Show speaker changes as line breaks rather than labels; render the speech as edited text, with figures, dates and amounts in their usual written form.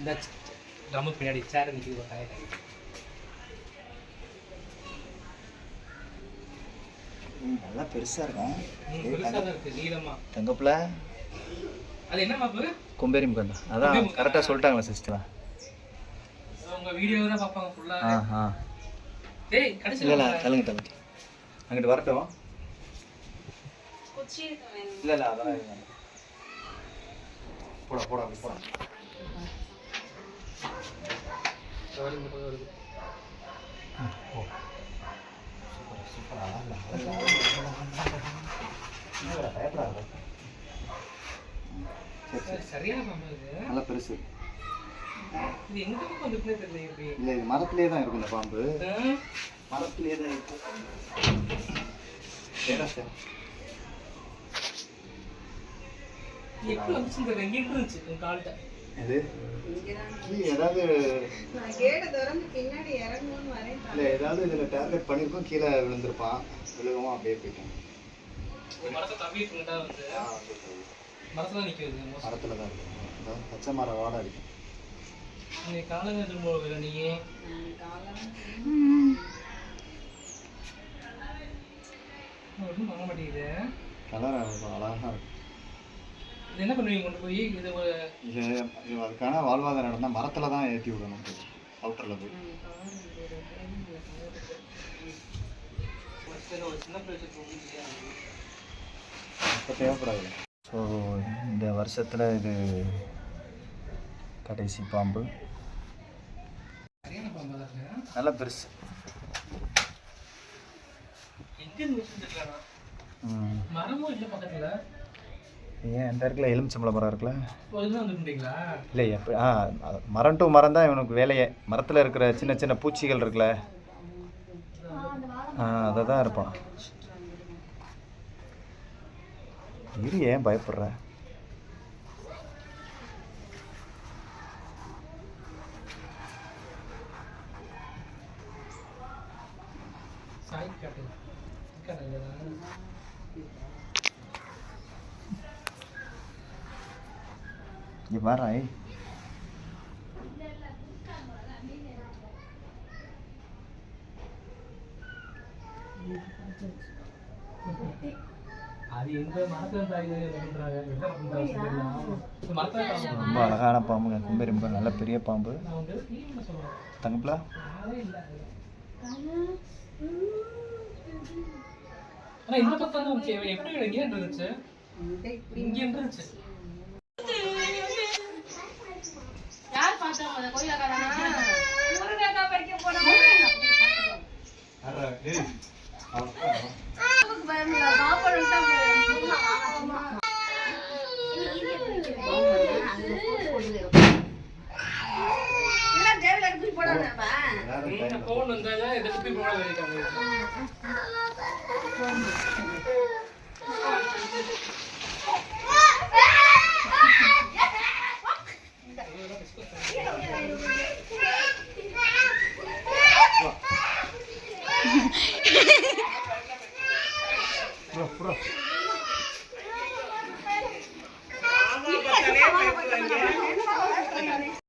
இந்த ட்ரம்முக்கு பின்னாடி சேர் நிற்கிது ஒரு டயர்
நல்லா பெருசாக இருக்கும்.
பெருசாக தான் இருக்குது நீளமாக.
தங்கப்பில்
அது என்ன மாப்பு?
கொம்பேரி முகந்தா. அதான் கரெக்டாக சொல்லிட்டாங்களா சிஸ்டர்?
உங்கள் வீடியோ தான் பார்ப்பாங்க ஃபுல்லாக. டேய் கடைசி
இல்லை தள்ளுங்க அங்கிட்டு வரட்டும். இல்லை அதெல்லாம் போடா அப்படி போடா.
சரியான பாம்பு இது.
நல்லா பெருசு.
இது எங்க பக்கம் இருக்குன்னே தெரியல. எப்படி
இல்லை இது மரத்துலேயே தான் இருக்கும். இந்த பாம்பு மரத்துலேயே தான் இருக்கும்.
எப்படி வந்துச்சு? எங்கே இருந்துச்சு உங்க கால்கிட்ட?
இது ஏதாவது இல்லை ஏதாவது இதில் டேர்கெட் பண்ணியிருக்கோம். கீழே விழுந்திருப்பான். விழுகவும் அப்படியே போயிட்டான்.
மரத்தை தம்பிட்டு வந்து மரத்தில் நிற்கிறது.
மரத்தில் தான் இருக்கும். பச்சை மரம் வாடை இருக்கும்.
நீ காலங்க திரும்ப நீயே ஒன்றும் பண்ண மாட்டேங்குது.
கலர் அழகாக இருக்கும்.
இது என்ன பண்ணுவீங்க கொண்டு போய்? இது
அதுக்கான வாழ்வாதாரம் நடந்தால் மரத்தில் தான் ஏற்றி விடணும். அவுட்டரில் போய்
சின்ன பிள்ளை
இப்போ தேவைப்படாது. ஸோ இந்த வருஷத்தில் இது கடைசி பாம்பு. நல்லா பெருசு. ஏன் இந்த இடத்துல எலுமிச்சம்பழ மரம் இருக்குல்ல? இல்லை எப்படி மரம் டு மரம் தான் இவனுக்கு வேலையே. மரத்தில் இருக்கிற சின்ன சின்ன பூச்சிகள் இருக்குல்ல, அதை தான் இருப்பான். இரு, ஏன் பயப்படுற? இங்கே பாரு. ரொம்ப அழகான பாம்புங்க. கொம்பேரி முகம். நல்ல பெரிய பாம்பு. தங்கப்பில்
இந்த பக்கம் எப்படி இங்கே இருந்துச்சு? இங்கே இருந்துச்சு.
யார் பார்த்தா கோயிலக்காரனா? முருகக்கா படிக்க போனா போட